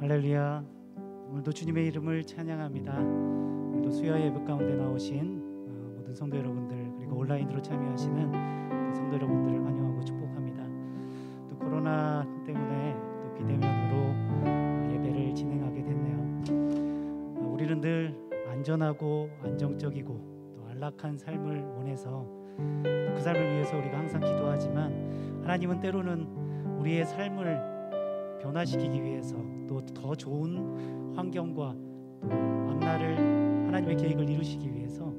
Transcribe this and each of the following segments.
할렐루야. 오늘도 주님의 이름을 찬양합니다. 오늘도 수요 예배 가운데 나오신 모든 성도 여러분들, 그리고 온라인으로 참여하시는 성도 여러분들을 환영하고 축복합니다. 또 코로나 때문에 또 비대면으로 예배를 진행하게 됐네요. 우리는 늘 안전하고 안정적이고 또 안락한 삶을 원해서 그 삶을 위해서 우리가 항상 기도하지만, 하나님은 때로는 우리의 삶을 변화시키기 위해서, 또 더 좋은 환경과 또 앞날을 하나님의 계획을 이루시기 위해서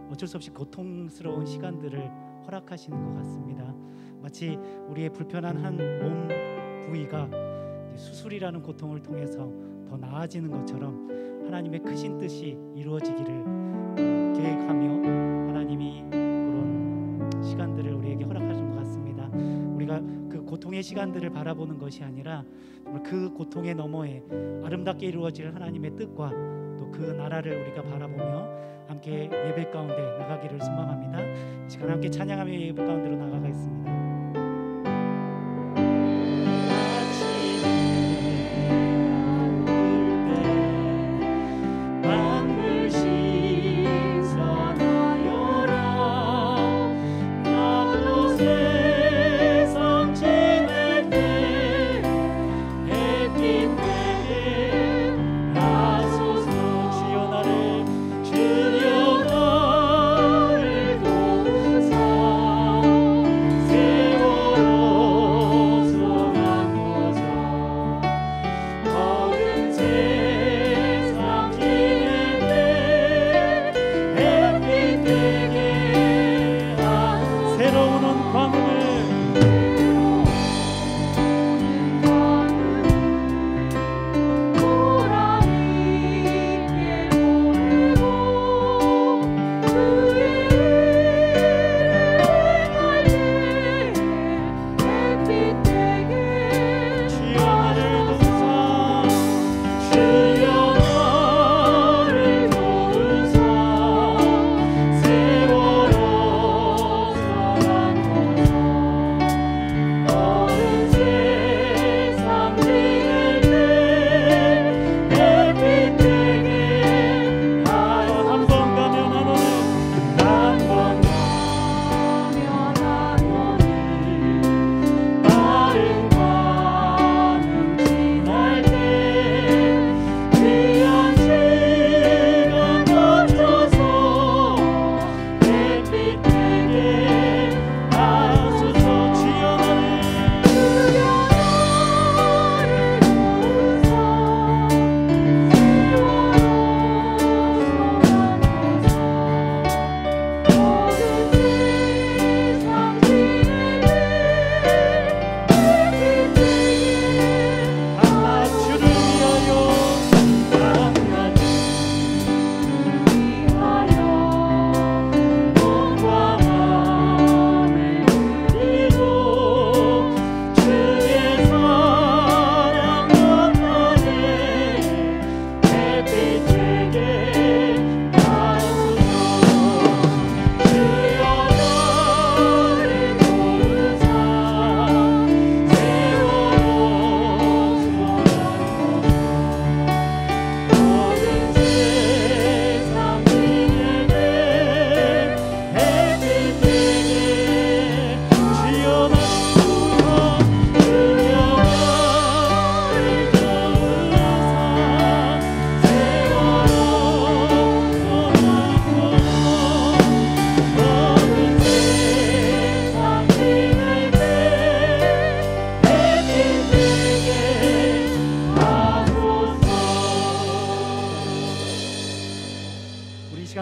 어쩔 수 없이 고통스러운 시간들을 허락하시는 것 같습니다. 마치 우리의 불편한 한 몸 부위가 수술이라는 고통을 통해서 더 나아지는 것처럼 하나님의 크신 뜻이 이루어지기를 계획하며 하나님이 그런 시간들을 우리에게 허락하신 것 같습니다. 우리가 그 고통의 시간들을 바라보는 것이 아니라 정말 그 고통의 너머에 아름답게 이루어질 하나님의 뜻과 또 그 나라를 우리가 바라보며 함께 예배 가운데 나가기를 소망합니다. 이 시간 함께 찬양하며 예배 가운데로 나가겠습니다.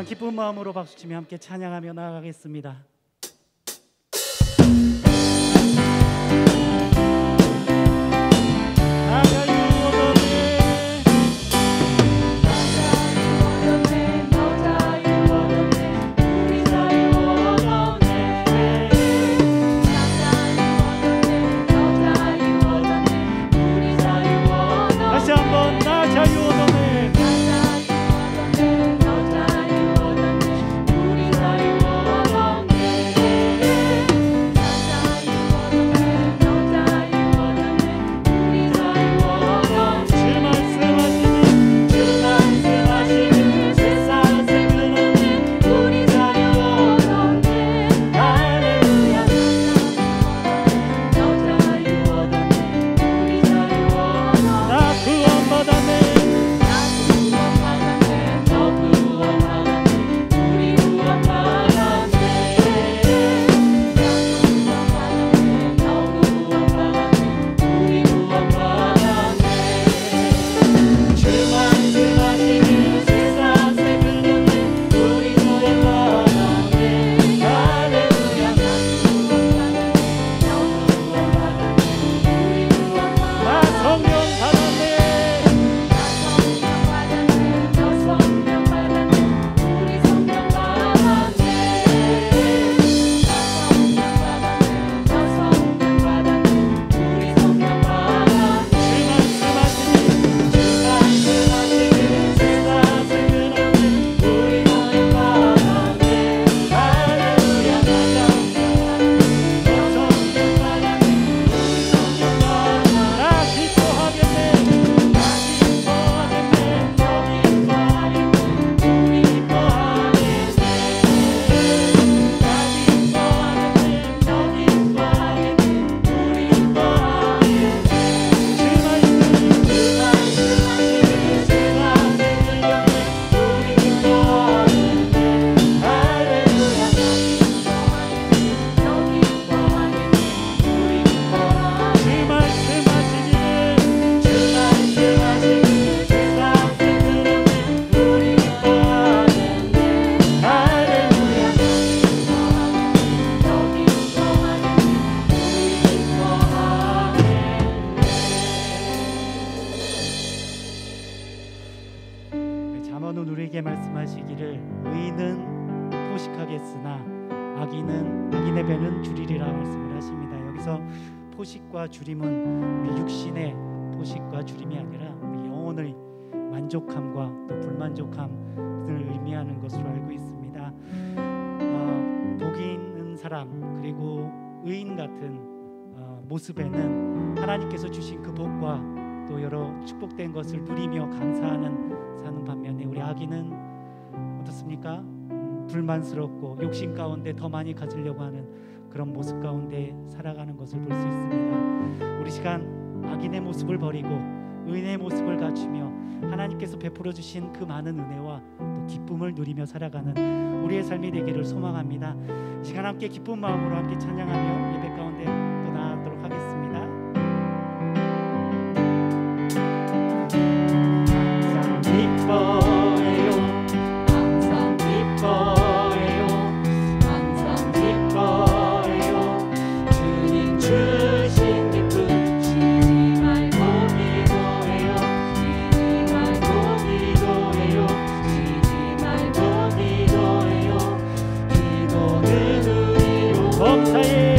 기쁜 마음으로 박수치며 함께 찬양하며 나아가겠습니다. 우리 자유 얻었네. 성령 받았네. 잠언은 우리에게 말씀하시기를 의인은 포식하겠으나 악인의 배는 줄이리라 말씀을 하십니다. 여기서 포식과 줄임은 우리 육신의 포식과 줄임이 아니라 우리 영혼의 만족함과 또 불만족함을 의미하는 것으로 알고 있습니다. 복이 있는 사람 그리고 의인 같은 모습에는 하나님께서 주신 그 복과 또 여러 축복된 것을 누리며 감사하는 사는 반면에 우리 악인은 어떻습니까? 불만스럽고 욕심 가운데 더 많이 가지려고 하는 그런 모습 가운데 살아가는 것을 볼 수 있습니다. 우리 시간 악인의 모습을 버리고 의인의 모습을 갖추며 하나님께서 베풀어 주신 그 많은 은혜와 또 기쁨을 누리며 살아가는 우리의 삶이 되기를 소망합니다. 이 시간 함께 기쁜 마음으로 함께 찬양하며 예배 가운데 또 나아가도록 하겠습니다. 항상 기뻐해요, 항상 기뻐해요, 항상 기뻐해요. 주님 주신 기쁨 쉬지 말고 기도해요, 쉬지 말고 기도해요, 쉬지 말고 기도해요. 기도는 우리로 범사에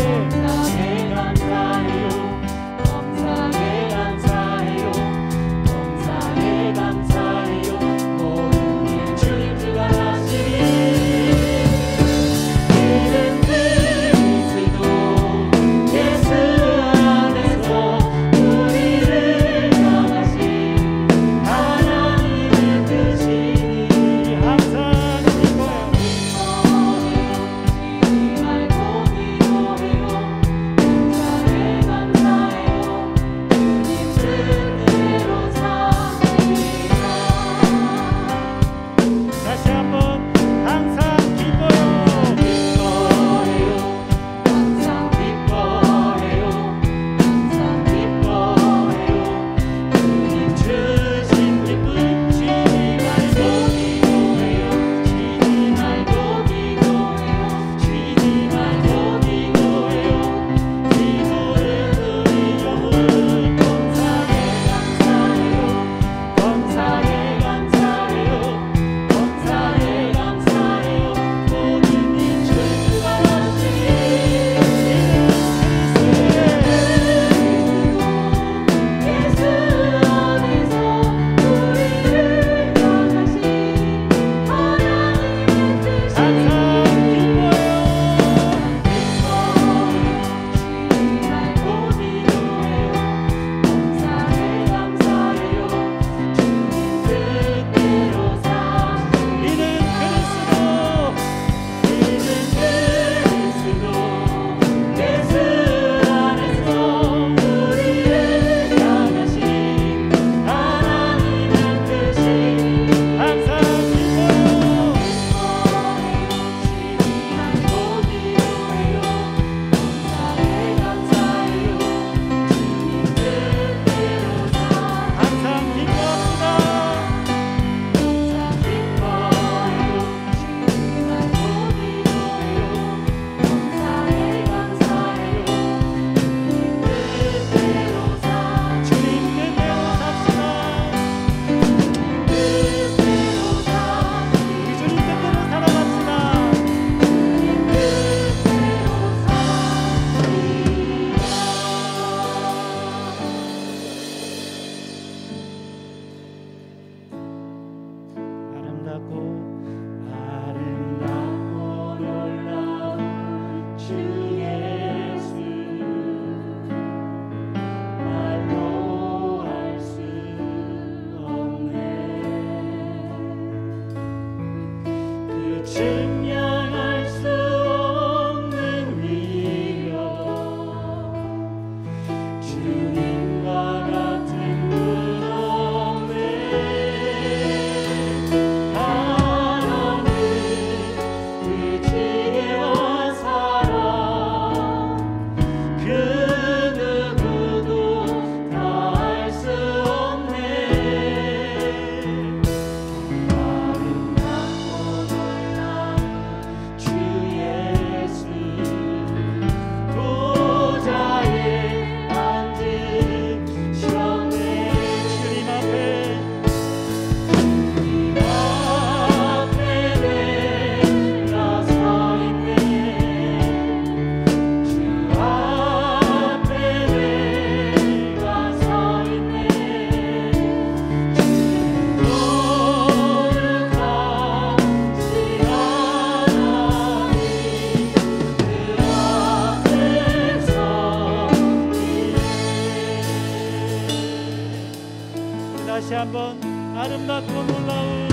다시 한번 아름답고 놀라운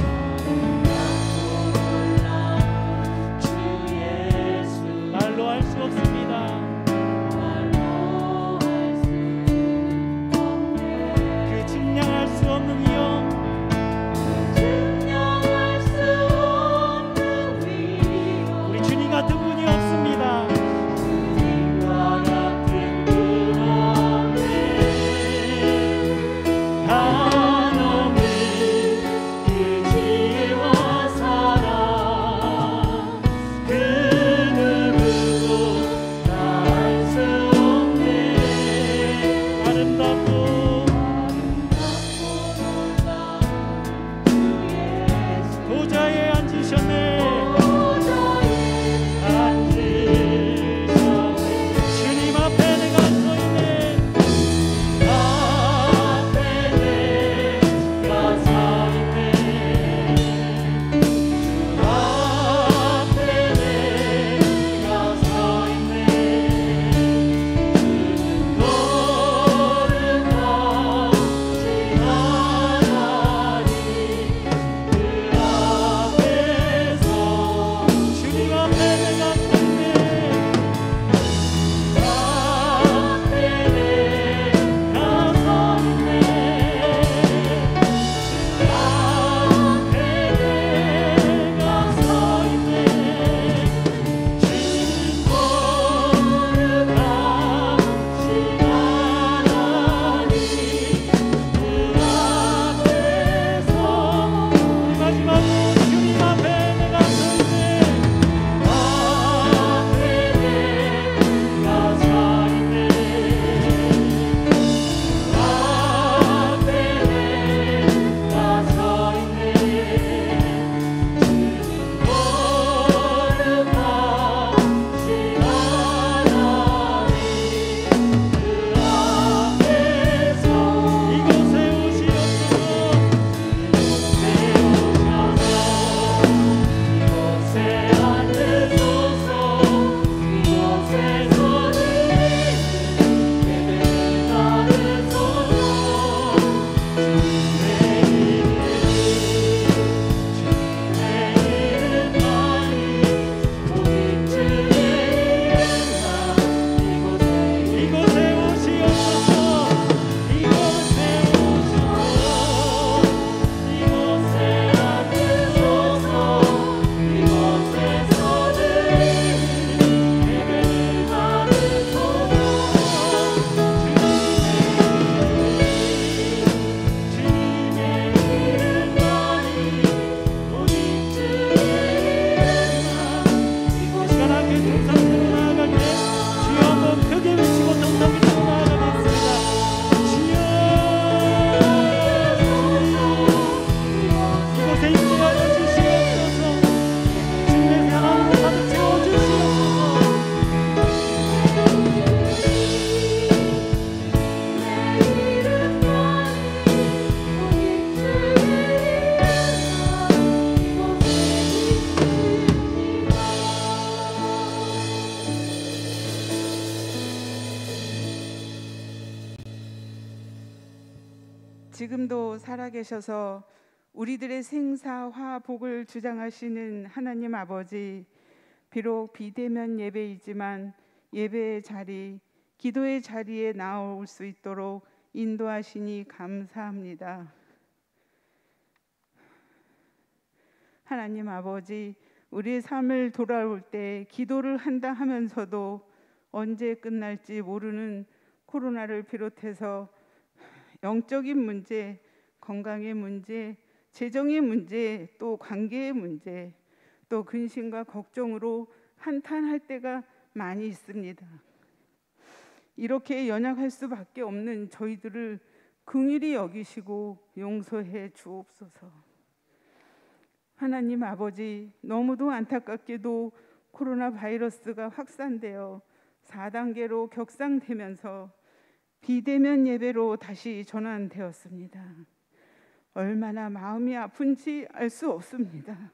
주 예수 말로 할 수 없습니다. 그 증량할 수 없는 위엄, 우리 주님 같은 분이 없습니다. 도자에 앉으셨네. 주님 앞에 내가 서 있네. 앞에 내가 서 있네. 앞에 내가 서 있네. 주는 거룩하지 않아니 그 앞에서 주님 앞에 내가 서 있네. 앞에 내가 서 있네. 앞에 내가 서 있네. 주는 거룩하지 않아니 그 앞에서 마지막으로 주님 앞에 내가 서 있네. 앞에 내가 서 있네. 앞에 내가 서 있네. 주는 거룩하지 않아니 그 앞에서 이곳에 오시옵소서. 이곳에 앉으소서. 이곳에서 예배를 받으소서. 주님의 이름만이 오직 주의 이름만 이곳에 오시옵소서. 이곳에 오셔서 이곳에 앉으소서. 이곳에서 예배를 받으소서. 주님의 이름만이 오직 주의 이름만 이 시간 함께 동상으로 나아갈게. 주여 한번 크게 외치고 동상으로 나아가겠습니다. 주여 이곳에 인도하여 주시옵소서. 주님의 사랑으로 가득 채워주시옵소서. 지금도 살아계셔서 우리들의 생사, 화, 복을 주장하시는 하나님 아버지, 비록 비대면 예배이지만 예배의 자리, 기도의 자리에 나올 수 있도록 인도하시니 감사합니다. 하나님 아버지, 우리의 삶을 돌아올 때 기도를 한다 하면서도 언제 끝날지 모르는 코로나를 비롯해서 영적인 문제, 건강의 문제, 재정의 문제, 또 관계의 문제, 또 근심과 걱정으로 한탄할 때가 많이 있습니다. 이렇게 연약할 수밖에 없는 저희들을 긍휼히 여기시고 용서해 주옵소서. 하나님 아버지, 너무도 안타깝게도 코로나 바이러스가 확산되어 4단계로 격상되면서 비대면 예배로 다시 전환되었습니다. 얼마나 마음이 아픈지 알 수 없습니다.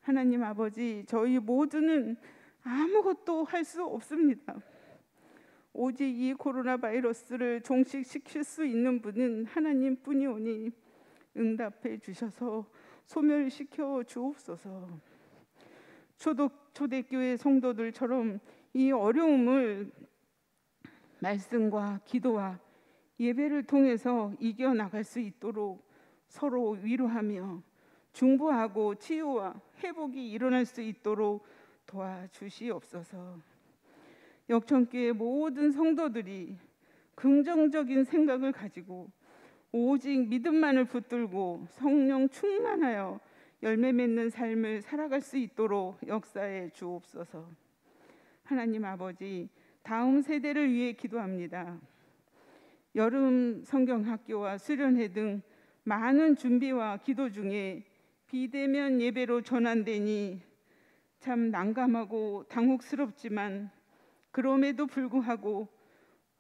하나님 아버지, 저희 모두는 아무것도 할 수 없습니다. 오직 이 코로나 바이러스를 종식시킬 수 있는 분은 하나님뿐이오니 응답해 주셔서 소멸시켜 주옵소서. 초대교회 성도들처럼 이 어려움을 말씀과 기도와 예배를 통해서 이겨나갈 수 있도록 서로 위로하며 중보하고 치유와 회복이 일어날 수 있도록 도와주시옵소서. 역천교회 모든 성도들이 긍정적인 생각을 가지고 오직 믿음만을 붙들고 성령 충만하여 열매 맺는 삶을 살아갈 수 있도록 역사해 주옵소서. 하나님 아버지, 다음 세대를 위해 기도합니다. 여름 성경학교와 수련회 등 많은 준비와 기도 중에 비대면 예배로 전환되니 참 난감하고 당혹스럽지만 그럼에도 불구하고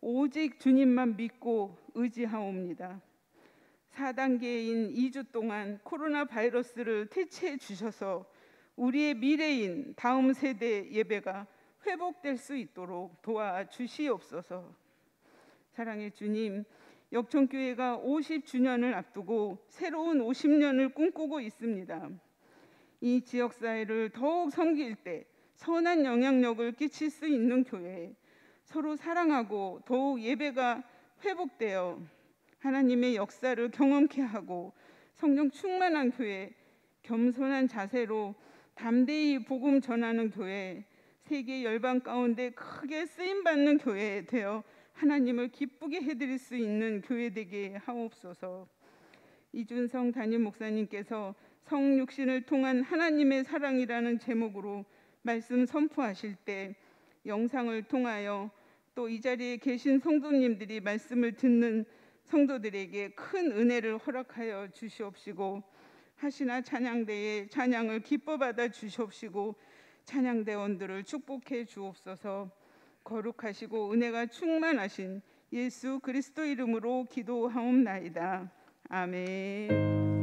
오직 주님만 믿고 의지하옵니다. 4단계인 2주 동안 코로나 바이러스를 퇴치해 주셔서 우리의 미래인 다음 세대 예배가 회복될 수 있도록 도와주시옵소서. 사랑의 주님, 역천교회가 50주년을 앞두고 새로운 50년을 꿈꾸고 있습니다. 이 지역사회를 더욱 섬길 때 선한 영향력을 끼칠 수 있는 교회, 서로 사랑하고 더욱 예배가 회복되어 하나님의 역사를 경험케 하고 성령 충만한 교회, 겸손한 자세로 담대히 복음 전하는 교회, 세계 열방 가운데 크게 쓰임받는 교회 되어 하나님을 기쁘게 해드릴 수 있는 교회 되게 하옵소서. 이준성 담임 목사님께서 성육신을 통한 하나님의 사랑이라는 제목으로 말씀 선포하실 때 영상을 통하여 또 이 자리에 계신 성도님들이 말씀을 듣는 성도들에게 큰 은혜를 허락하여 주시옵시고 하시나 찬양대의 찬양을 기뻐 받아 주시옵시고 찬양대원들을 축복해 주옵소서. 거룩하시고 은혜가 충만하신 예수 그리스도 이름으로 기도하옵나이다. 아멘.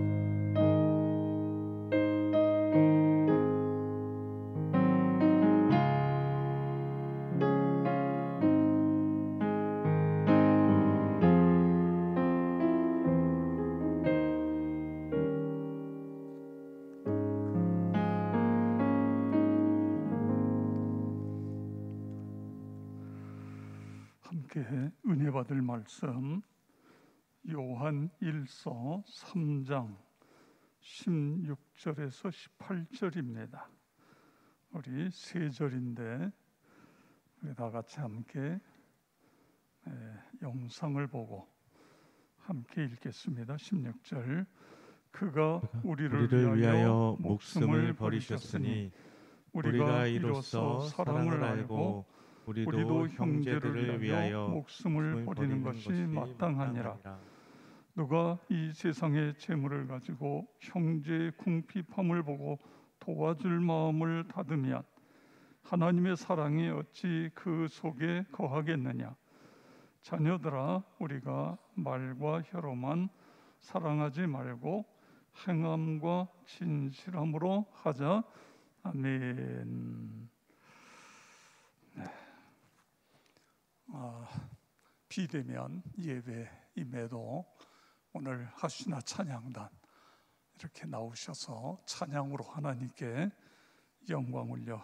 함께 은혜 받을 말씀 요한 1서 3장 16절에서 18절입니다. 우리 세 절인데 우리 다 같이 함께 영상을 보고 함께 읽겠습니다. 16절 그가 우리를 위하여 목숨을 버리셨으니 우리가 이로써 사랑을 알고 우리도 형제들을 위하여 목숨을 버리는 것이 마땅하니라. 누가 이 세상의 재물을 가지고 형제의 궁핍함을 보고 도와줄 마음을 닫으면 하나님의 사랑이 어찌 그 속에 거하겠느냐. 자녀들아, 우리가 말과 혀로만 사랑하지 말고 행함과 진실함으로 하자. 아멘. 비대면 예배임에도 오늘 하시나 찬양단 이렇게 나오셔서 찬양으로 하나님께 영광 올려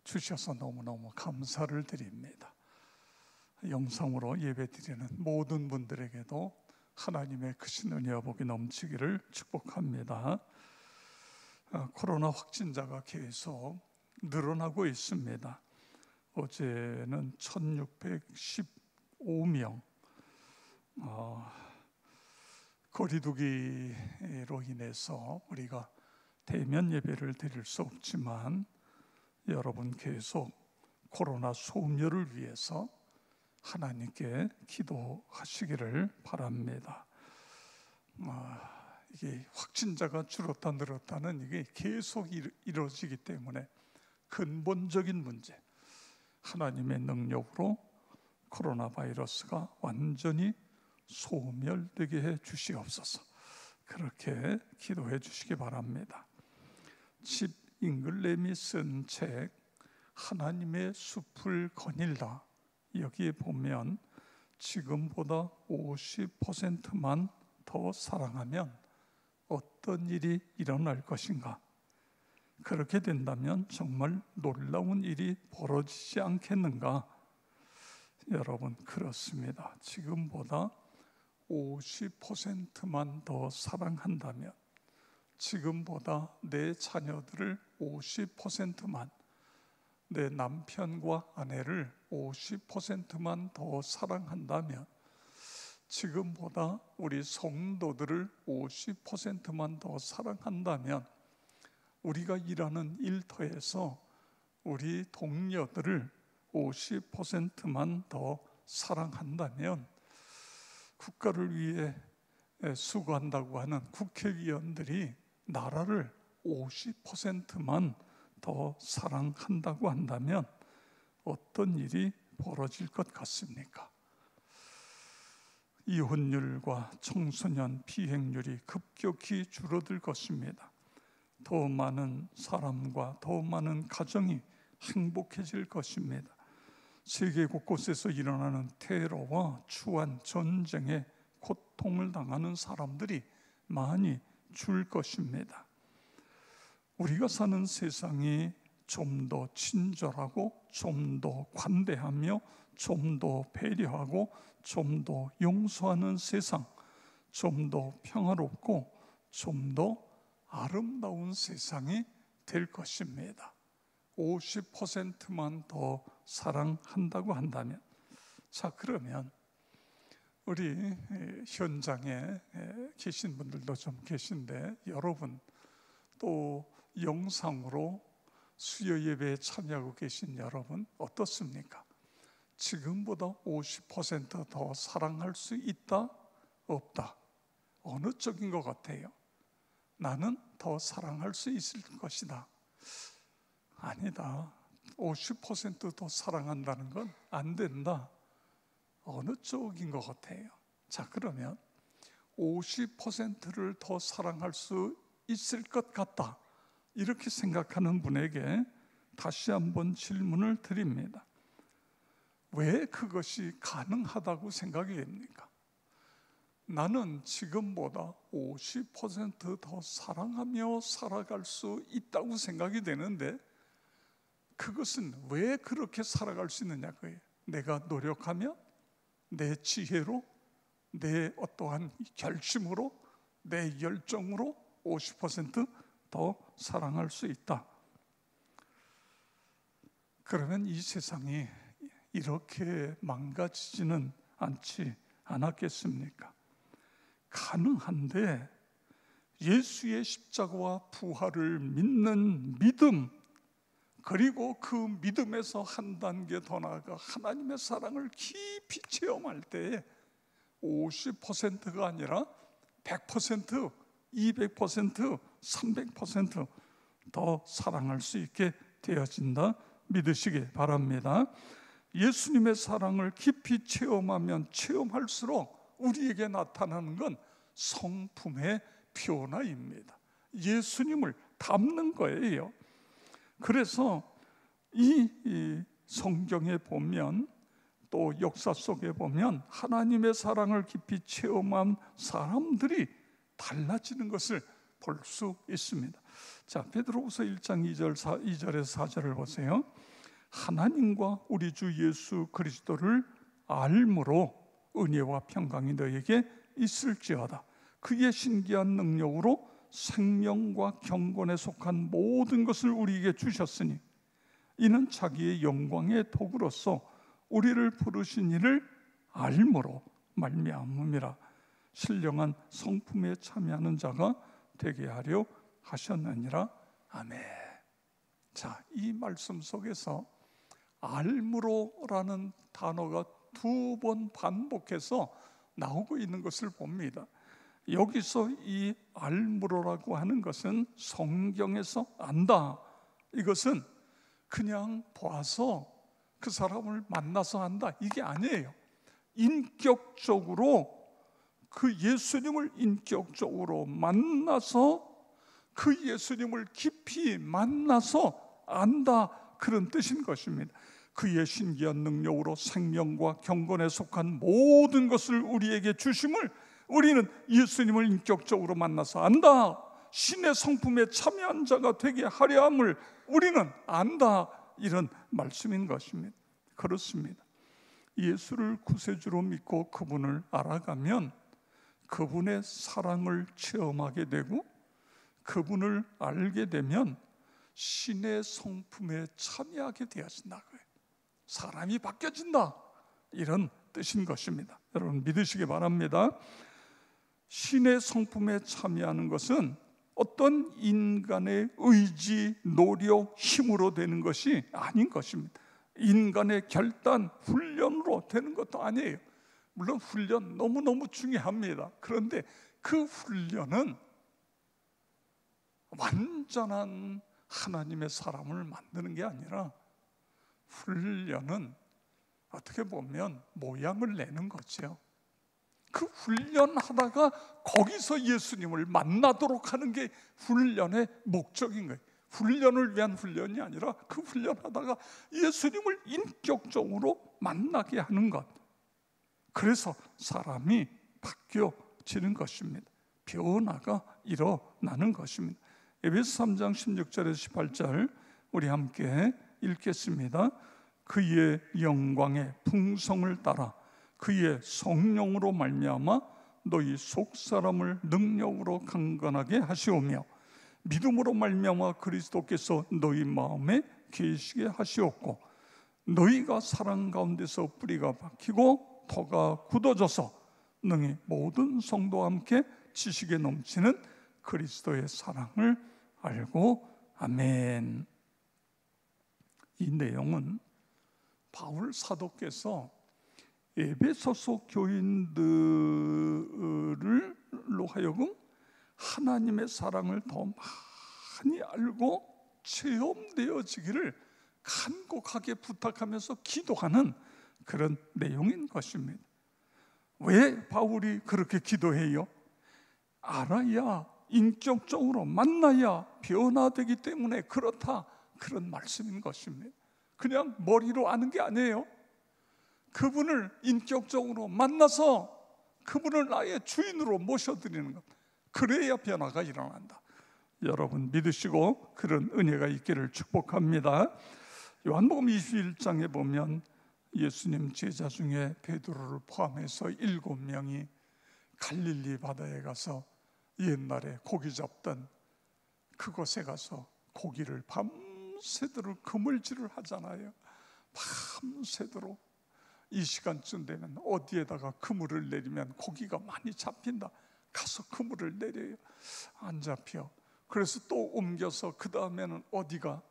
주셔서 너무너무 감사를 드립니다. 영상으로 예배드리는 모든 분들에게도 하나님의 크신 은혜와 복이 넘치기를 축복합니다. 코로나 확진자가 계속 늘어나고 있습니다. 어제는 1615명, 거리두기로 인해서 우리가 대면 예배를 드릴 수 없지만 여러분 계속 코로나 소멸을 위해서 하나님께 기도하시기를 바랍니다. 이게 확진자가 줄었다 늘었다는 이게 계속 이루어지기 때문에 근본적인 문제, 하나님의 능력으로 코로나 바이러스가 완전히 소멸되게 해 주시옵소서. 그렇게 기도해 주시기 바랍니다. 집 잉글렘이 쓴 책 하나님의 숲을 거닐다, 여기에 보면 지금보다 50%만 더 사랑하면 어떤 일이 일어날 것인가? 그렇게 된다면 정말 놀라운 일이 벌어지지 않겠는가? 여러분, 그렇습니다. 지금보다 50%만 더 사랑한다면, 지금보다 내 자녀들을 50%만, 내 남편과 아내를 50%만 더 사랑한다면, 지금보다 우리 성도들을 50%만 더 사랑한다면, 우리가 일하는 일터에서 우리 동료들을 50%만 더 사랑한다면, 국가를 위해 수고한다고 하는 국회의원들이 나라를 50%만 더 사랑한다고 한다면 어떤 일이 벌어질 것 같습니까? 이혼율과 청소년 비행률이 급격히 줄어들 것입니다. 더 많은 사람과 더 많은 가정이 행복해질 것입니다. 세계 곳곳에서 일어나는 테러와 추한 전쟁에 고통을 당하는 사람들이 많이 줄 것입니다. 우리가 사는 세상이 좀 더 친절하고 좀 더 관대하며 좀 더 배려하고 좀 더 용서하는 세상, 좀 더 평화롭고 좀 더 아름다운 세상이 될 것입니다. 50%만 더 사랑한다고 한다면, 자, 그러면 우리 현장에 계신 분들도 좀 계신데, 여러분 또 영상으로 수요 예배에 참여하고 계신 여러분 어떻습니까? 지금보다 50% 더 사랑할 수 있다? 없다? 어느 쪽인 것 같아요? 나는 더 사랑할 수 있을 것이다. 아니다. 50% 더 사랑한다는 건 안 된다. 어느 쪽인 것 같아요? 자, 그러면 50%를 더 사랑할 수 있을 것 같다, 이렇게 생각하는 분에게 다시 한번 질문을 드립니다. 왜 그것이 가능하다고 생각이 됩니까? 나는 지금보다 50% 더 사랑하며 살아갈 수 있다고 생각이 되는데, 그것은 왜 그렇게 살아갈 수 있느냐 거예요. 내가 노력하며, 내 지혜로, 내 어떠한 결심으로, 내 열정으로 50% 더 사랑할 수 있다. 그러면 이 세상이 이렇게 망가지지는 않았겠습니까? 가능한데, 예수의 십자가와 부활을 믿는 믿음, 그리고 그 믿음에서 한 단계 더 나아가 하나님의 사랑을 깊이 체험할 때에 50%가 아니라 100%, 200%, 300% 더 사랑할 수 있게 되어진다 믿으시기 바랍니다. 예수님의 사랑을 깊이 체험하면 체험할수록 우리에게 나타나는 건 성품의 변화입니다. 예수님을 닮는 거예요. 그래서 이 성경에 보면, 또 역사 속에 보면 하나님의 사랑을 깊이 체험한 사람들이 달라지는 것을 볼 수 있습니다. 자, 베드로후서 1장 2절에서 4절을 보세요. 하나님과 우리 주 예수 그리스도를 알므로 은혜와 평강이 너에게 있을지어다. 그의 신기한 능력으로 생명과 경건에 속한 모든 것을 우리에게 주셨으니 이는 자기의 영광의 도구로서 우리를 부르신 이를 알므로 말미암음이라. 신령한 성품에 참여하는 자가 되게 하려 하셨느니라. 아멘. 자, 이 말씀 속에서 알므로라는 단어가 2번 반복해서 나오고 있는 것을 봅니다. 여기서 이 알므로라고 하는 것은 성경에서 안다, 이것은 그냥 봐서 그 사람을 만나서 안다, 이게 아니에요. 인격적으로 그 예수님을 인격적으로 만나서 그 예수님을 깊이 만나서 안다, 그런 뜻인 것입니다. 그의 신기한 능력으로 생명과 경건에 속한 모든 것을 우리에게 주심을 우리는 예수님을 인격적으로 만나서 안다. 신의 성품에 참여한 자가 되게 하려 함을 우리는 안다. 이런 말씀인 것입니다. 그렇습니다. 예수를 구세주로 믿고 그분을 알아가면 그분의 사랑을 체험하게 되고, 그분을 알게 되면 신의 성품에 참여하게 되어진다고요. 사람이 바뀌어진다, 이런 뜻인 것입니다. 여러분 믿으시기 바랍니다. 신의 성품에 참여하는 것은 어떤 인간의 의지, 노력, 힘으로 되는 것이 아닌 것입니다. 인간의 결단, 훈련으로 되는 것도 아니에요. 물론 훈련 너무너무 중요합니다. 그런데 그 훈련은 완전한 하나님의 사람을 만드는 게 아니라, 훈련은 어떻게 보면 모양을 내는 거죠. 그 훈련하다가 거기서 예수님을 만나도록 하는 게 훈련의 목적인 거예요. 훈련을 위한 훈련이 아니라 그 훈련하다가 예수님을 인격적으로 만나게 하는 것. 그래서 사람이 바뀌어지는 것입니다. 변화가 일어나는 것입니다. 에베소 3장 16절에서 18절 우리 함께 읽겠습니다. 그의 영광의 풍성을 따라 그의 성령으로 말미암아 너희 속사람을 능력으로 강건하게 하시오며 믿음으로 말미암아 그리스도께서 너희 마음에 계시게 하시었고 너희가 사랑 가운데서 뿌리가 박히고 터가 굳어져서 능히 모든 성도와 함께 지식에 넘치는 그리스도의 사랑을 알고. 아멘. 이 내용은 바울 사도께서 에베소서 교인들로 하여금 하나님의 사랑을 더 많이 알고 체험되어지기를 간곡하게 부탁하면서 기도하는 그런 내용인 것입니다. 왜 바울이 그렇게 기도해요? 알아야, 인격적으로 만나야 변화되기 때문에 그렇다, 그런 말씀인 것입니다. 그냥 머리로 아는 게 아니에요. 그분을 인격적으로 만나서 그분을 나의 주인으로 모셔드리는 것, 그래야 변화가 일어난다. 여러분 믿으시고 그런 은혜가 있기를 축복합니다. 요한복음 21장에 보면 예수님 제자 중에 베드로를 포함해서 7명이 갈릴리 바다에 가서 옛날에 고기 잡던 그곳에 가서 고기를 밤새도록 그물질을 하잖아요. 밤새도록 이 시간쯤 되면 어디에다가 그물을 내리면 고기가 많이 잡힌다. 가서 그물을 내려요. 안 잡혀. 그래서 또 옮겨서 그 다음에는 어디가,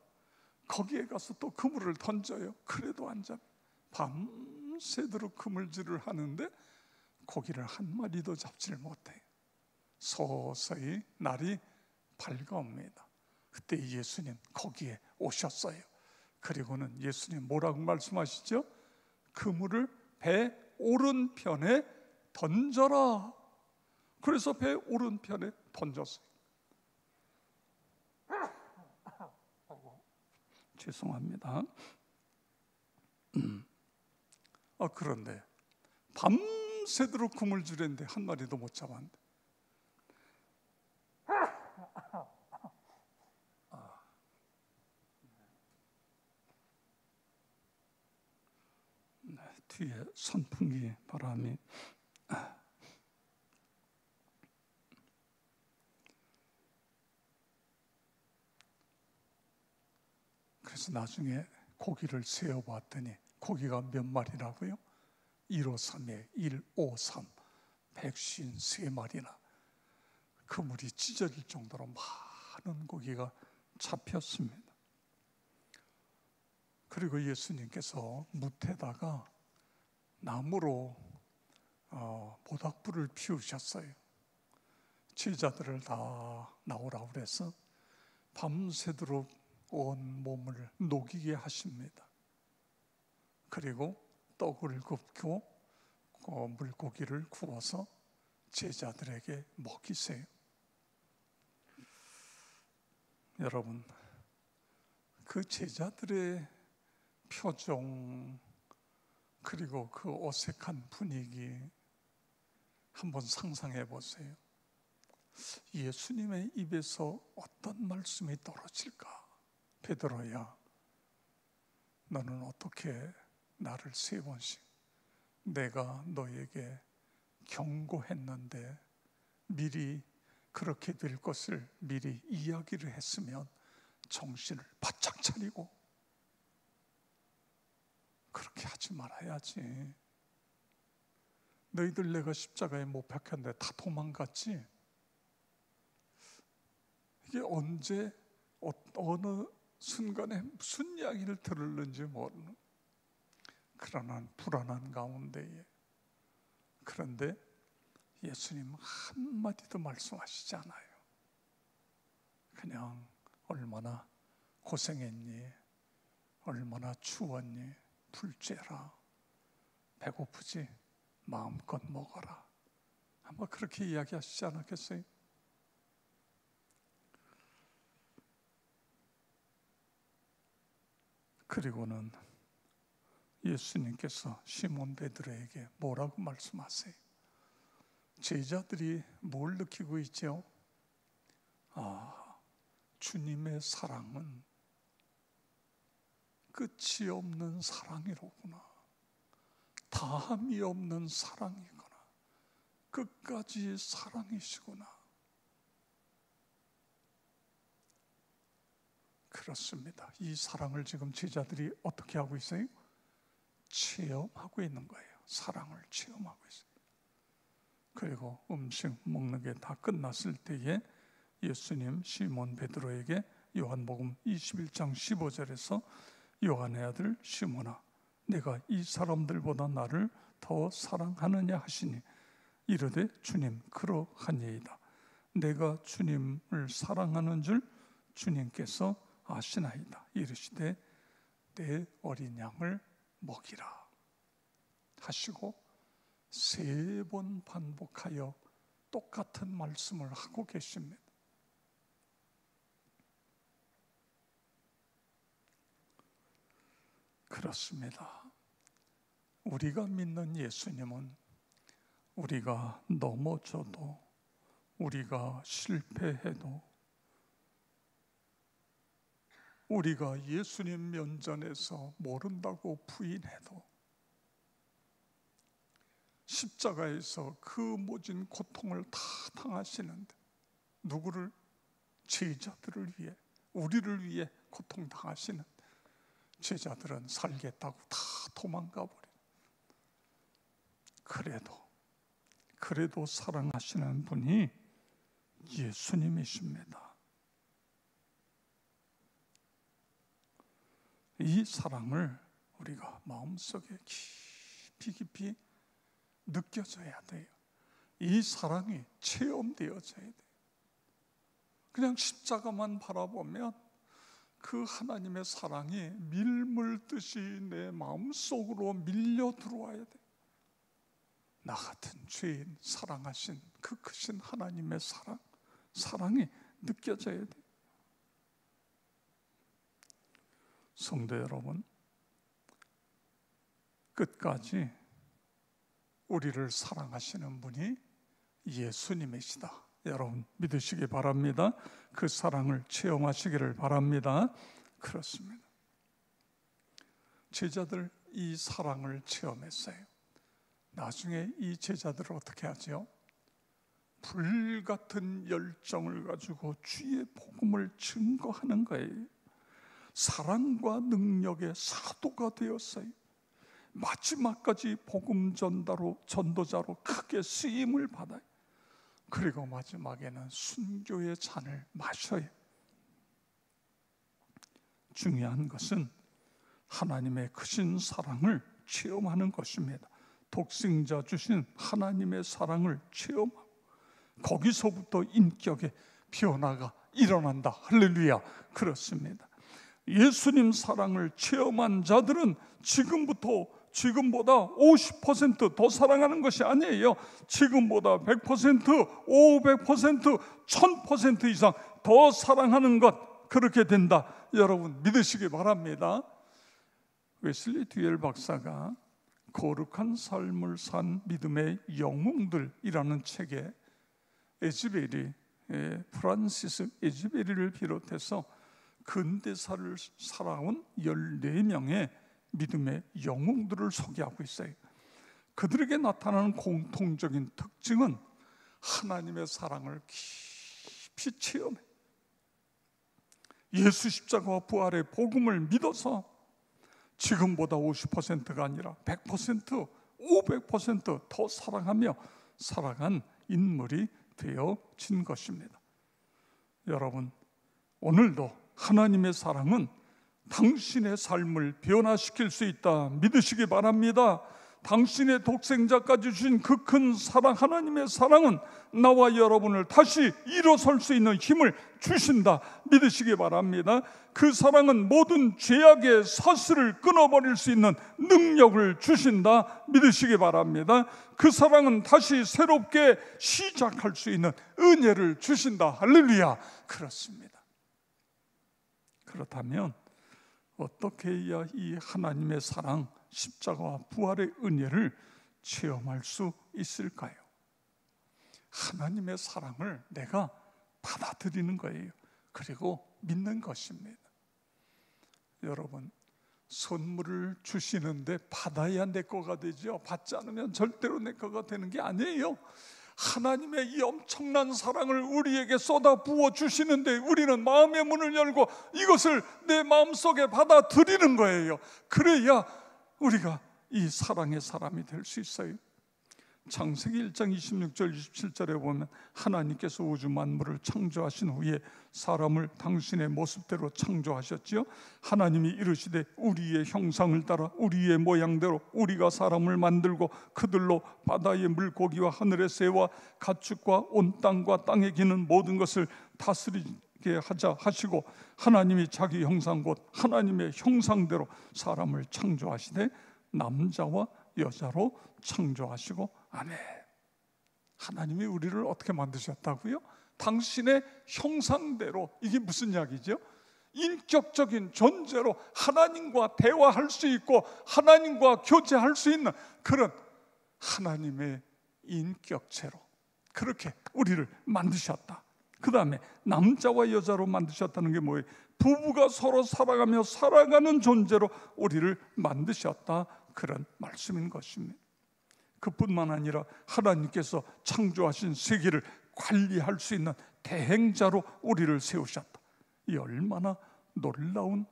거기에 가서 또 그물을 던져요. 그래도 안 잡혀. 밤새도록 그물질을 하는데 고기를 한 마리도 잡질 못해요. 서서히 날이 밝아옵니다. 그때 예수님 거기에 오셨어요. 그리고는 예수님 뭐라고 말씀하시죠? 그물을 배 오른편에 던져라. 그래서 배 오른편에 던졌어요. 죄송합니다. 그런데 밤새도록 그물질했는데 한 마리도 못 잡았는데. 뒤에 선풍기 바람이. 그래서 나중에 고기를 세어봤더니 고기가 몇 마리라고요? 153에 153, 153마리나 그물이 찢어질 정도로 많은 고기가 잡혔습니다. 그리고 예수님께서 뭇에다가 나무로 모닥불을 피우셨어요. 제자들을 다 나오라고 그래서 밤새도록 온 몸을 녹이게 하십니다. 그리고 떡을 굽고 물고기를 구워서 제자들에게 먹이세요. 여러분, 그 제자들의 표정, 그리고 그 어색한 분위기 한번 상상해 보세요. 예수님의 입에서 어떤 말씀이 떨어질까? 베드로야, 너는 어떻게 나를 3번씩, 내가 너에게 경고했는데 미리 그렇게 될 것을 미리 이야기를 했으면 정신을 바짝 차리고 그렇게 하지 말아야지. 너희들 내가 십자가에 못 박혔는데 다 도망갔지? 이게 언제 어느 순간에 무슨 이야기를 들을는지 모르는 그러한 불안한 가운데에, 그런데 예수님 한마디도 말씀하시지 않아요. 그냥 얼마나 고생했니? 얼마나 추웠니? 불쬐라. 배고프지? 마음껏 먹어라. 아마 그렇게 이야기하시지 않았겠어요? 그리고는 예수님께서 시몬 베드로에게 뭐라고 말씀하세요? 제자들이 뭘 느끼고 있죠? 주님의 사랑은 끝이 없는 사랑이로구나. 다함이 없는 사랑이구나. 끝까지 사랑이시구나. 그렇습니다. 이 사랑을 지금 제자들이 어떻게 하고 있어요? 체험하고 있는 거예요. 사랑을 체험하고 있어요. 그리고 음식 먹는 게 다 끝났을 때에 예수님 시몬 베드로에게 요한복음 21장 15절에서 요한의 아들 시몬아, 내가 이 사람들보다 나를 더 사랑하느냐 하시니 이르되 주님 그러하니이다. 내가 주님을 사랑하는 줄 주님께서 아시나이다. 이르시되 내 어린 양을 먹이라 하시고 3번 반복하여 똑같은 말씀을 하고 계십니다. 그렇습니다. 우리가 믿는 예수님은 우리가 넘어져도, 우리가 실패해도, 우리가 예수님 면전에서 모른다고 부인해도 십자가에서 그 모진 고통을 다 당하시는데, 누구를? 제자들을 위해, 우리를 위해 고통당하시는데 제자들은 살겠다고 다 도망가 버려. 그래도 사랑하시는 분이 예수님이십니다. 이 사랑을 우리가 마음속에 깊이 느껴져야 돼요. 이 사랑이 체험되어져야 돼요. 그냥 십자가만 바라보면 그 하나님의 사랑이 밀물듯이 내 마음속으로 밀려 들어와야 돼요. 나 같은 죄인 사랑하신 그 크신 하나님의 사랑이 느껴져야 돼요. 성도 여러분, 끝까지 우리를 사랑하시는 분이 예수님이시다. 여러분 믿으시기 바랍니다. 그 사랑을 체험하시기를 바랍니다. 그렇습니다. 제자들 이 사랑을 체험했어요. 나중에 이 제자들을 어떻게 하죠? 불같은 열정을 가지고 주의 복음을 증거하는 거예요. 사랑과 능력의 사도가 되었어요. 마지막까지 복음 전도자로 크게 쓰임을 받아요. 그리고 마지막에는 순교의 잔을 마셔요. 중요한 것은 하나님의 크신 사랑을 체험하는 것입니다. 독생자 주신 하나님의 사랑을 체험하고 거기서부터 인격의 변화가 일어난다. 할렐루야. 그렇습니다. 예수님 사랑을 체험한 자들은 지금보다 50% 더 사랑하는 것이 아니에요. 지금보다 100%, 500%, 1000% 이상 더 사랑하는 것, 그렇게 된다. 여러분 믿으시기 바랍니다. 웨슬리 듀엘 박사가 거룩한 삶을 산 믿음의 영웅들이라는 책에 에즈베리, 프란시스 에즈베리를 비롯해서 근대사를 살아온 14명의 믿음의 영웅들을 소개하고 있어요. 그들에게 나타나는 공통적인 특징은 하나님의 사랑을 깊이 체험해 예수 십자가와 부활의 복음을 믿어서 지금보다 50%가 아니라 100%, 500% 더 사랑하며 살아간 인물이 되어진 것입니다. 여러분, 오늘도 하나님의 사랑은 당신의 삶을 변화시킬 수 있다 믿으시기 바랍니다. 당신의 독생자까지 주신 그 큰 사랑, 하나님의 사랑은 나와 여러분을 다시 일어설 수 있는 힘을 주신다 믿으시기 바랍니다. 그 사랑은 모든 죄악의 사슬을 끊어버릴 수 있는 능력을 주신다 믿으시기 바랍니다. 그 사랑은 다시 새롭게 시작할 수 있는 은혜를 주신다. 할렐루야. 그렇습니다. 그렇다면 어떻게 해야 이 하나님의 사랑, 십자가와 부활의 은혜를 체험할 수 있을까요? 하나님의 사랑을 내가 받아들이는 거예요. 그리고 믿는 것입니다. 여러분, 선물을 주시는데 받아야 내 거가 되죠. 받지 않으면 절대로 내 거가 되는 게 아니에요. 하나님의 이 엄청난 사랑을 우리에게 쏟아 부어 주시는데 우리는 마음의 문을 열고 이것을 내 마음속에 받아들이는 거예요. 그래야 우리가 이 사랑의 사람이 될 수 있어요. 창세기 1장 26절 27절에 보면 하나님께서 우주 만물을 창조하신 후에 사람을 당신의 모습대로 창조하셨지요. 하나님이 이르시되 우리의 형상을 따라 우리의 모양대로 우리가 사람을 만들고 그들로 바다의 물고기와 하늘의 새와 가축과 온 땅과 땅에 기는 모든 것을 다스리게 하자 하시고 하나님이 자기 형상 곧 하나님의 형상대로 사람을 창조하시되 남자와 여자로 창조하시고 아멘. 하나님이 우리를 어떻게 만드셨다고요? 당신의 형상대로. 이게 무슨 이야기죠? 인격적인 존재로 하나님과 대화할 수 있고 하나님과 교제할 수 있는 그런 하나님의 인격체로 그렇게 우리를 만드셨다. 그 다음에 남자와 여자로 만드셨다는 게 뭐예요? 부부가 서로 사랑하며 살아가는 존재로 우리를 만드셨다. 그런 말씀인 것입니다. 그뿐만 아니라 하나님께서 창조하신 세계를 관리할 수 있는 대행자로 우리를 세우셨다. 이 얼마나 놀라운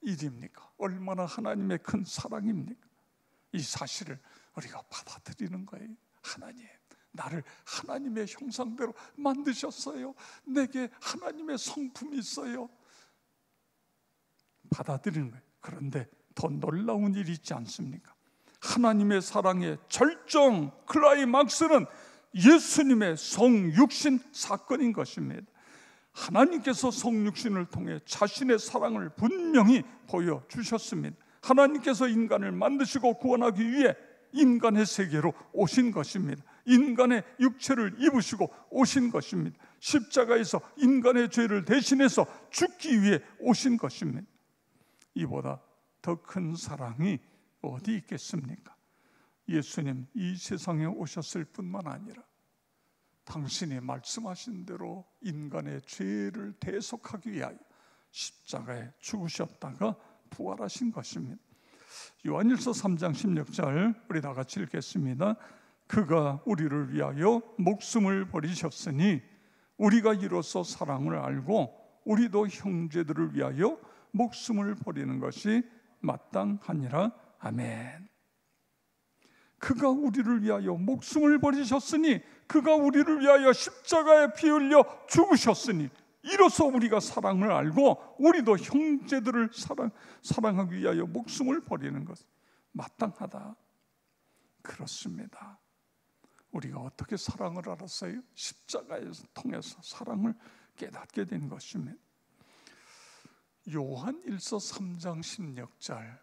일입니까? 얼마나 하나님의 큰 사랑입니까? 이 사실을 우리가 받아들이는 거예요. 하나님, 나를 하나님의 형상대로 만드셨어요. 내게 하나님의 성품이 있어요. 받아들이는 거예요. 그런데 더 놀라운 일이 있지 않습니까? 하나님의 사랑의 절정 클라이막스는 예수님의 성육신 사건인 것입니다. 하나님께서 성육신을 통해 자신의 사랑을 분명히 보여주셨습니다. 하나님께서 인간을 만드시고 구원하기 위해 인간의 세계로 오신 것입니다. 인간의 육체를 입으시고 오신 것입니다. 십자가에서 인간의 죄를 대신해서 죽기 위해 오신 것입니다. 이보다 더 큰 사랑이 어디 있겠습니까? 예수님 이 세상에 오셨을 뿐만 아니라 당신이 말씀하신 대로 인간의 죄를 대속하기 위하여 십자가에 죽으셨다가 부활하신 것입니다. 요한일서 3장 16절 우리 다 같이 읽겠습니다. 그가 우리를 위하여 목숨을 버리셨으니 우리가 이로써 사랑을 알고 우리도 형제들을 위하여 목숨을 버리는 것이 마땅하니라. 아멘. 그가 우리를 위하여 목숨을 버리셨으니 그가 우리를 위하여 십자가에 피 흘려 죽으셨으니 이로써 우리가 사랑을 알고 우리도 형제들을 사랑하기 위하여 목숨을 버리는 것 마땅하다. 그렇습니다. 우리가 어떻게 사랑을 알았어요? 십자가에서 통해서 사랑을 깨닫게 된 것입니다. 요한일서 3장 16절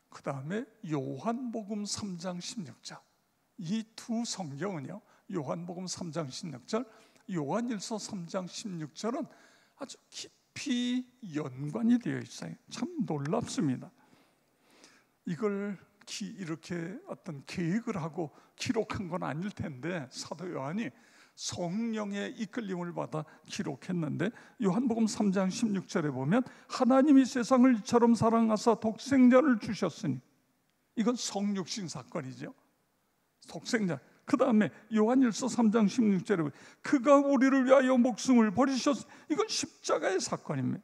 그 다음에 요한복음 3장 16절 이 두 성경은요, 요한복음 3장 16절 요한일서 3장 16절은 아주 깊이 연관이 되어 있어요. 참 놀랍습니다. 이걸 이렇게 어떤 계획을 하고 기록한 건 아닐 텐데 사도 요한이 성령의 이끌림을 받아 기록했는데, 요한복음 3장 16절에 보면 하나님이 세상을 이처럼 사랑하사 독생자를 주셨으니, 이건 성육신 사건이죠. 독생자. 그 다음에 요한일서 3장 16절에 보면 그가 우리를 위하여 목숨을 버리셨으니, 이건 십자가의 사건입니다.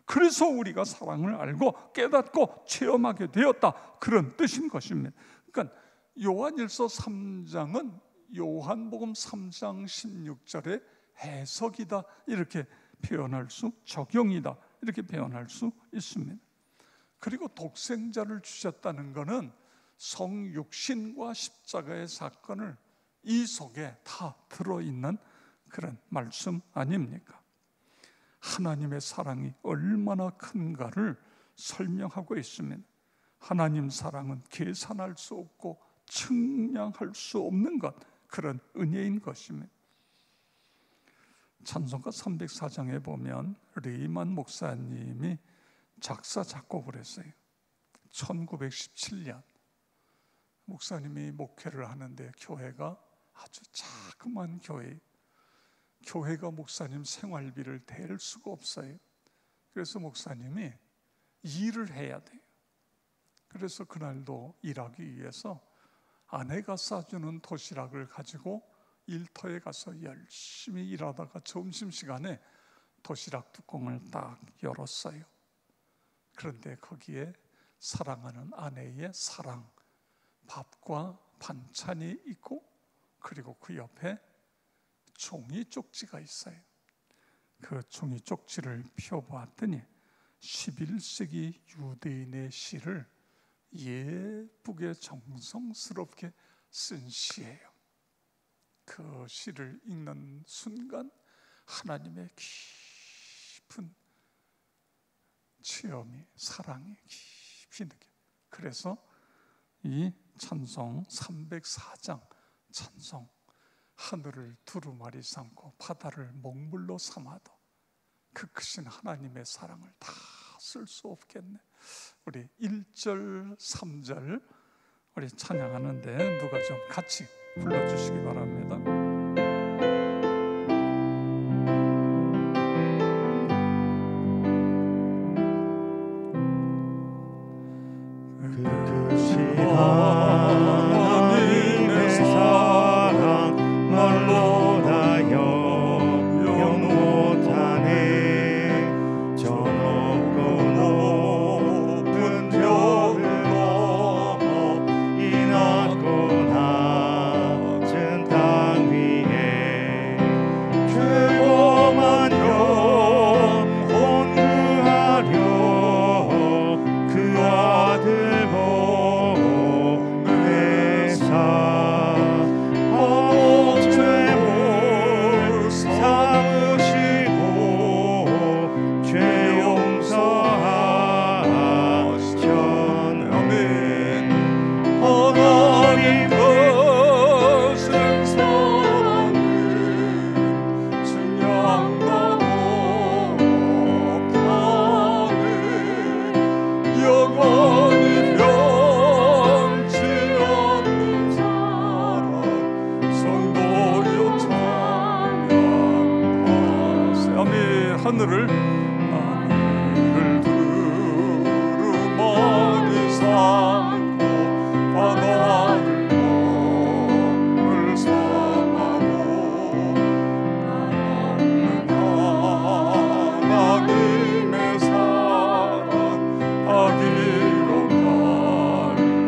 그래서 우리가 사랑을 알고 깨닫고 체험하게 되었다, 그런 뜻인 것입니다. 그러니까 요한일서 3장은 요한복음 3장 16절의 해석이다, 이렇게 표현할 수, 적용이다, 이렇게 표현할 수 있습니다. 그리고 독생자를 주셨다는 것은 성육신과 십자가의 사건을 이 속에 다 들어있는 그런 말씀 아닙니까? 하나님의 사랑이 얼마나 큰가를 설명하고 있습니다. 하나님 사랑은 계산할 수 없고 측량할 수 없는 것, 그런 은혜인 것입니다. 찬송가 304장에 보면 레이만 목사님이 작사 작곡을 했어요. 1917년 목사님이 목회를 하는데, 교회가 아주 자그만 교회가 목사님 생활비를 댈 수가 없어요. 그래서 목사님이 일을 해야 돼요. 그래서 그날도 일하기 위해서 아내가 싸주는 도시락을 가지고 일터에 가서 열심히 일하다가 점심시간에 도시락 뚜껑을 딱 열었어요. 그런데 거기에 사랑하는 아내의 사랑, 밥과 반찬이 있고, 그리고 그 옆에 종이 쪽지가 있어요. 그 종이 쪽지를 펴보았더니 11세기 유대인의 시를 예쁘게 정성스럽게 쓴 시예요. 그 시를 읽는 순간 하나님의 깊은 체험이, 사랑이 깊이 느껴요. 그래서 이 찬송 304장 찬송, 하늘을 두루마리 삼고 바다를 먹물로 삼아도 그 크신 하나님의 사랑을 다 쓸 수 없겠네. 우리 1절 3절 우리 찬양하는데 누가 좀 같이 불러주시기 바랍니다. 하나님의 사랑 말로 다 영영 못하네. 저 높고 높은 별을 넘어 이 낮고 낮은 땅 위에 죄고만 영혼 구하려 그 아들 하늘을 두루마리 삼고 바다를 먹물 삼아도 하나님의 사랑 어디로 갈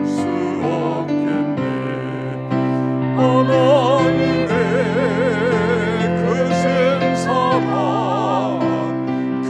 수 없겠네. 하나님의 크신 사랑 그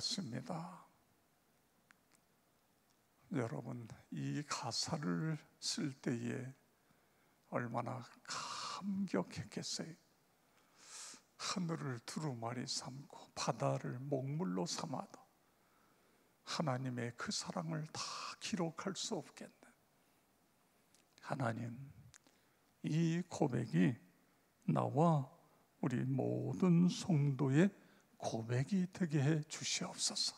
그렇습니다. 여러분, 이 가사를 쓸 때에 얼마나 감격했겠어요. 하늘을 두루마리 삼고 바다를 먹물로 삼아도 하나님의 그 사랑을 다 기록할 수 없겠네. 하나님, 이 고백이 나와 우리 모든 성도의 고백이 되게 해 주시옵소서.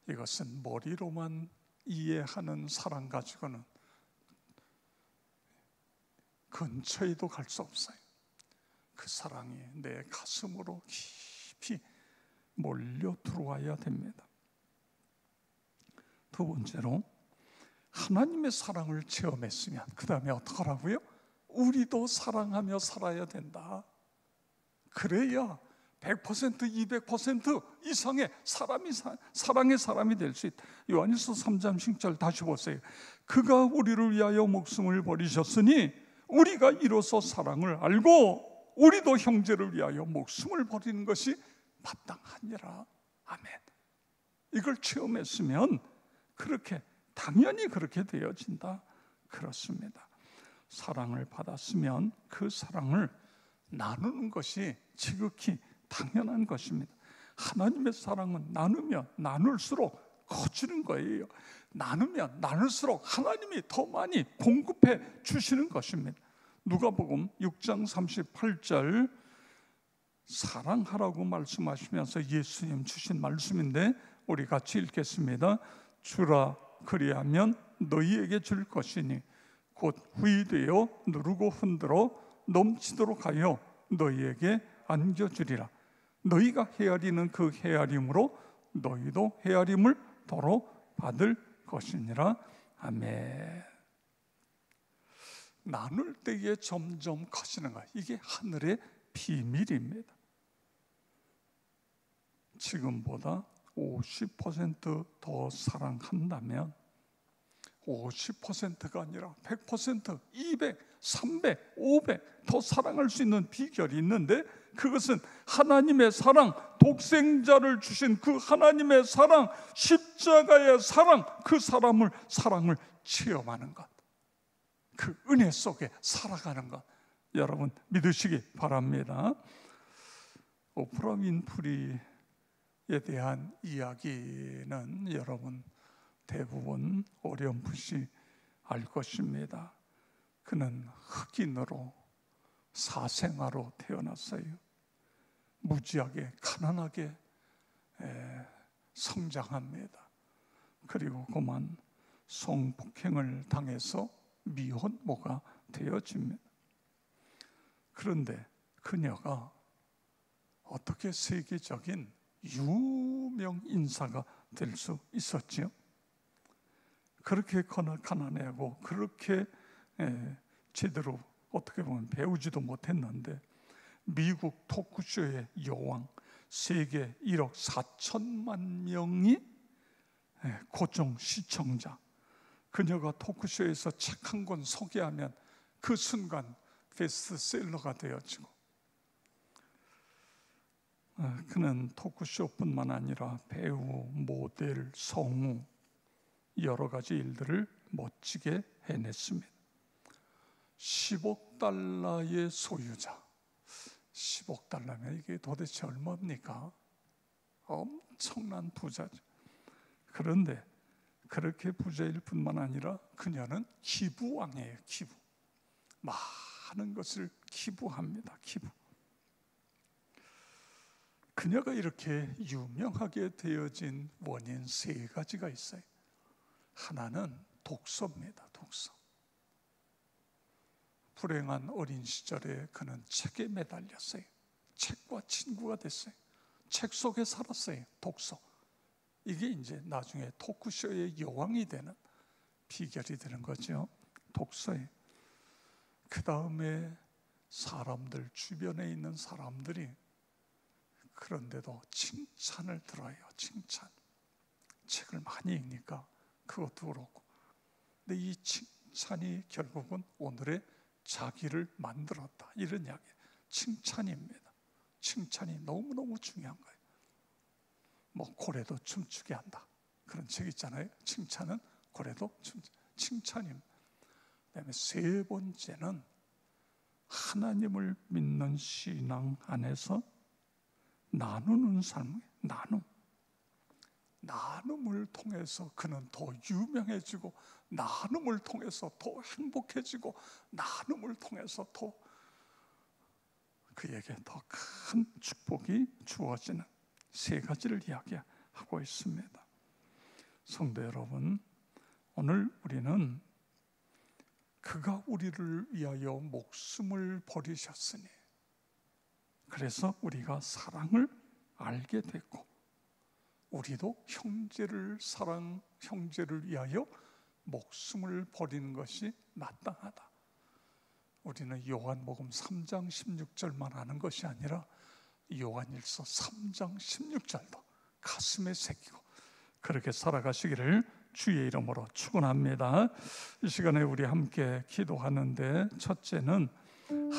이것은 머리로만 이해하는 사랑 가지고는 근처에도 갈 수 없어요. 그 사랑이 내 가슴으로 깊이 몰려 들어와야 됩니다. 두 번째로, 하나님의 사랑을 체험했으면 그 다음에 어떡하라고요? 우리도 사랑하며 살아야 된다. 그래야 100%, 200% 이상의 사랑의 사람이 될 수 있다. 요한일서 3장 10절 다시 보세요. 그가 우리를 위하여 목숨을 버리셨으니 우리가 이로써 사랑을 알고 우리도 형제를 위하여 목숨을 버리는 것이 마땅하니라. 아멘. 이걸 체험했으면 그렇게 당연히 그렇게 되어진다. 그렇습니다. 사랑을 받았으면 그 사랑을 나누는 것이 지극히 당연한 것입니다. 하나님의 사랑은 나누면 나눌수록 커지는 거예요. 나누면 나눌수록 하나님이 더 많이 공급해 주시는 것입니다. 누가복음 6장 38절 사랑하라고 말씀하시면서 예수님 주신 말씀인데 우리 같이 읽겠습니다. 주라 그리하면 너희에게 줄 것이니 곧 후이되어 누르고 흔들어 넘치도록 하여 너희에게 안겨주리라. 너희가 헤아리는 그 헤아림으로 너희도 헤아림을 더러 받을 것이니라. 아멘. 나눌 때에 점점 커지는 거예요. 이게 하늘의 비밀입니다. 지금보다 50% 사랑한다면 50%가 아니라 100%, 200, 300, 500 더 사랑할 수 있는 비결이 있는데 그것은 하나님의 사랑, 독생자를 주신 그 하나님의 사랑, 십자가의 사랑, 그 사랑을 체험하는 것, 그 은혜 속에 살아가는 것, 여러분 믿으시기 바랍니다. 오프라 윈프리에 대한 이야기는 여러분 대부분 어렴풋이 알 것입니다. 그는 흑인으로 사생아로 태어났어요. 무지하게 가난하게 성장합니다. 그리고 그만 성폭행을 당해서 미혼모가 되어집니다. 그런데 그녀가 어떻게 세계적인 유명 인사가 될 수 있었지요? 그렇게 가난하고 그렇게 제대로 어떻게 보면 배우지도 못했는데 미국 토크쇼의 여왕, 세계 1억 4천만 명이 고정 시청자, 그녀가 토크쇼에서 책 한 권 소개하면 그 순간 베스트셀러가 되어지고, 그는 토크쇼뿐만 아니라 배우, 모델, 성우 여러 가지 일들을 멋지게 해냈습니다. 10억 달러의 소유자. 10억 달러면 이게 도대체 얼마입니까? 엄청난 부자죠. 그런데 그렇게 부자일 뿐만 아니라 그녀는 기부왕이에요. 기부. 많은 것을 기부합니다. 기부. 그녀가 이렇게 유명하게 되어진 원인 세 가지가 있어요. 하나는 독서입니다. 독서. 불행한 어린 시절에 그는 책에 매달렸어요. 책과 친구가 됐어요. 책 속에 살았어요. 독서. 이게 이제 나중에 토크쇼의 여왕이 되는 비결이 되는 거죠. 독서에. 그 다음에 사람들, 주변에 있는 사람들이 그런데도 칭찬을 들어요. 칭찬. 책을 많이 읽으니까 그것도 그렇고. 근데 이 칭찬이 결국은 오늘의 자기를 만들었다. 이런 이야기. 칭찬입니다. 칭찬이 너무너무 중요한 거예요. 뭐 고래도 춤추게 한다. 그런 책 있잖아요. 칭찬은 고래도 칭찬입니다. 그다음에 세 번째는 하나님을 믿는 신앙 안에서 나누는 삶이에요. 나눔을 통해서 그는 더 유명해지고, 나눔을 통해서 더 행복해지고, 나눔을 통해서 더 그에게 더 큰 축복이 주어지는 세 가지를 이야기하고 있습니다. 성도 여러분, 오늘 우리는 그가 우리를 위하여 목숨을 버리셨으니, 그래서 우리가 사랑을 알게 됐고, 우리도 형제를 위하여 목숨을 버리는 것이 마땅하다. 우리는 요한복음 3장 16절만 아는 것이 아니라 요한일서 3장 16절도 가슴에 새기고 그렇게 살아가시기를 주의 이름으로 축원합니다. 이 시간에 우리 함께 기도하는데, 첫째는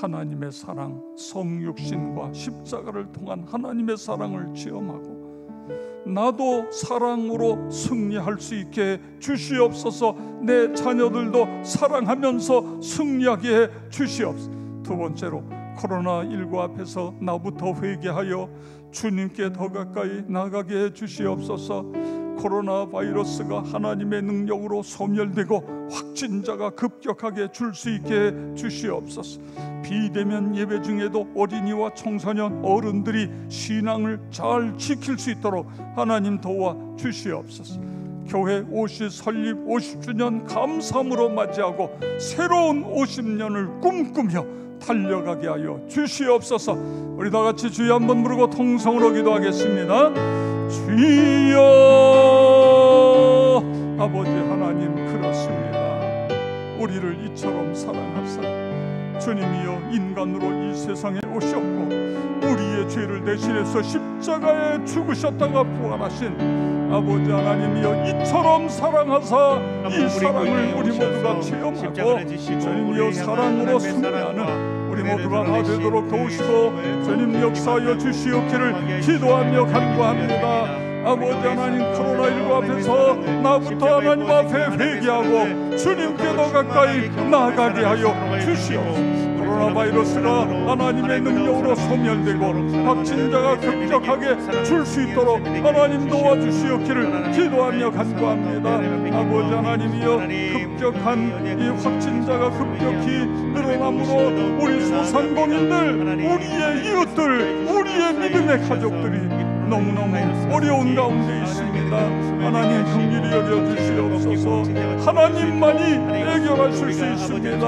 하나님의 사랑, 성육신과 십자가를 통한 하나님의 사랑을 체험하고 나도 사랑으로 승리할 수 있게 주시옵소서. 내 자녀들도 사랑하면서 승리하게 해 주시옵소서. 두 번째로 코로나19 앞에서 나부터 회개하여 주님께 더 가까이 나가게 해 주시옵소서. 코로나 바이러스가 하나님의 능력으로 소멸되고 확진자가 급격하게 줄 수 있게 해 주시옵소서. 비대면 예배 중에도 어린이와 청소년, 어른들이 신앙을 잘 지킬 수 있도록 하나님 도와 주시옵소서. 교회 설립 50주년 감사함으로 맞이하고 새로운 50년을 꿈꾸며 달려가게 하여 주시옵소서. 우리 다 같이 주여 한번 부르고 통성으로 기도하겠습니다. 주여, 아버지 하나님, 그렇습니다. 우리를 이처럼 사랑하사 주님이여 인간으로 이 세상에 오셨고 우리의 죄를 대신해서 십자가에 죽으셨다가 부활하신 아버지 하나님이여, 이처럼 사랑하사 이 사랑을 우리 모두가 체험하고 주님이여 사랑으로 승리하는 우리 모두가 다 되도록 도우시고 주님 역사하여 주시옵기를 기도하며 간구합니다. 아버지 하나님, 코로나19 앞에서 나부터 하나님 앞에 회개하고 주님께 더 가까이 나아가게 하여 주시옵소서. 코로나 바이러스가 하나님의 능력으로 소멸되고 확진자가 급격하게 줄 수 있도록 하나님 도와주시옵기를 기도하며 간구합니다. 아버지 하나님이여, 급격한 이 확진자가 급격히 늘어남으로 우리 소상공인들, 우리의 이웃들, 우리의 믿음의 가족들이 너무너무 어려운 가운데 있습니다. 하나님 긍휼히 여겨주시옵소서. 하나님만이 해결하실 수 있습니다.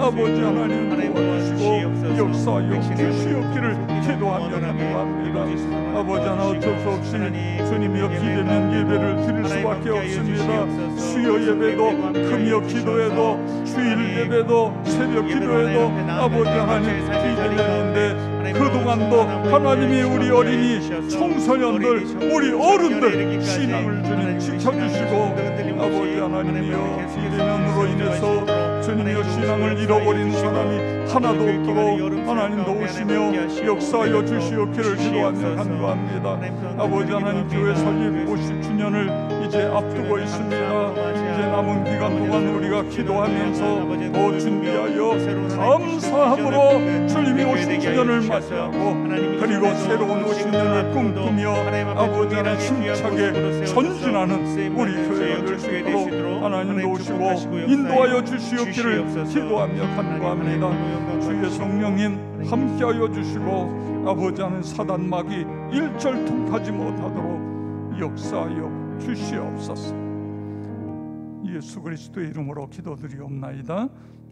아버지 하나님 도와주시고 역사하여 주시옵기를 기도하며 간구합니다. 아버지 하나, 어쩔 수 없이 주님이여 비대면 예배를 드릴 수밖에 없습니다. 수요 예배도 금요 기도회도 주일 예배도 새벽 기도회도 아버지 하나님 비대면인데, 그동안도 하나님이 우리 어린이, 청소년들, 우리 어른들 신앙을 주님 지켜주시고, 아버지 하나님이여 비대면으로 인해서 주님이여 신앙을 잃어버린 사람이 하나도 없도록 하나님 도우시며 역사하여 주시옵기를 기도하며 간구합니다. 아버지 하나님, 교회 설립 50주년을 이제 앞두고 있습니다. 이제 남은 기간 동안 우리가 기도하면서 더 준비하여 감사함으로 주님이 50주년을 맞이하고 그리고 새로운 50년을 꿈꾸며 아버지 하나님 힘차게 전진하는 우리 교회가 될 수 있도록 하나님 도우시고 인도하여 주시옵기를 기도하며 간구합니다. 주의 성령님 함께하여 주시고 아버지 하나님 사단막이 일절통하지 못하도록 역사하여 주시옵소서. 예수 그리스도의 이름으로 기도드리옵나이다.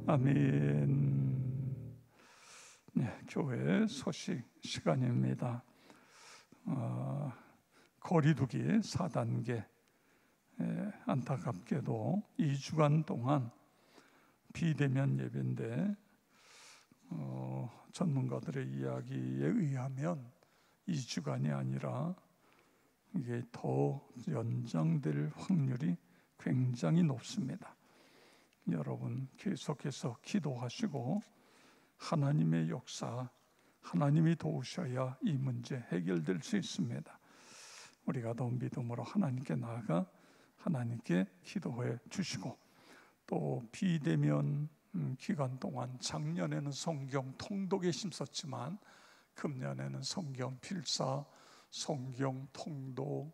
아멘. 네, 교회 소식 시간입니다. 거리두기 4단계. 안타깝게도 2주간 동안 비대면 예배인데 전문가들의 이야기에 의하면 2주간이 아니라 이게 더 연장될 확률이 굉장히 높습니다. 여러분 계속해서 기도하시고 하나님의 역사, 하나님이 도우셔야 이 문제 해결될 수 있습니다. 우리가 더 믿음으로 하나님께 나아가 하나님께 기도해 주시고, 또 비대면 기간 동안 작년에는 성경 통독에 힘썼지만 금년에는 성경 필사, 성경 통독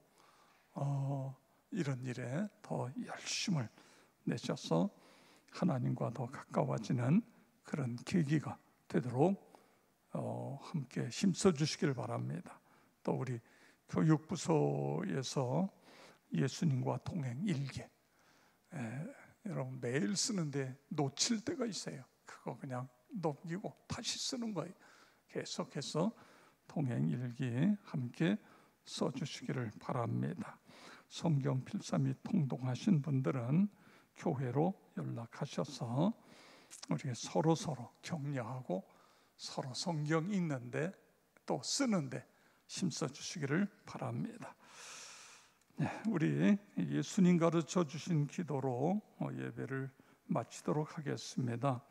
이런 일에 더 열심을 내셔서 하나님과 더 가까워지는 그런 계기가 되도록 함께 힘써 주시길 바랍니다. 또 우리 교육부서에서 예수님과 동행 일기, 여러분 매일 쓰는데 놓칠 때가 있어요. 그거 그냥 넘기고 다시 쓰는 거예요. 계속해서 동행 일기 함께 써주시기를 바랍니다. 성경 필사 및 통독하신 분들은 교회로 연락하셔서 우리 서로 격려하고 서로 성경 읽는데 또 쓰는데 힘써 주시기를 바랍니다. 네, 우리 예수님 가르쳐 주신 기도로 예배를 마치도록 하겠습니다.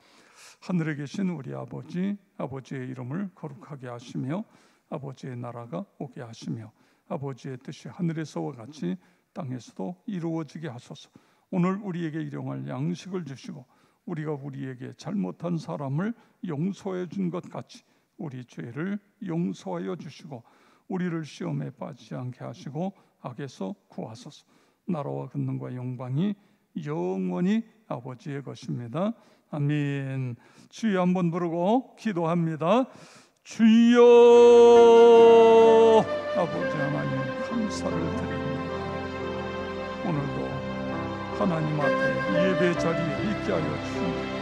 하늘에 계신 우리 아버지, 아버지의 이름을 거룩하게 하시며 아버지의 나라가 오게 하시며 아버지의 뜻이 하늘에서와 같이 땅에서도 이루어지게 하소서. 오늘 우리에게 일용할 양식을 주시고 우리가 우리에게 잘못한 사람을 용서해 준 것 같이 우리 죄를 용서하여 주시고 우리를 시험에 빠지지 않게 하시고 악에서 구하소서. 나라와 권능과 영광이 영원히 아버지의 것입니다. 아멘. 주여 한번 부르고 기도합니다. 주여, 아버지 하나님 감사를 드립니다. 오늘도 하나님 앞에 예배 자리에 있게 하여 주시옵소서.